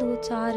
2-4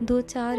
2-4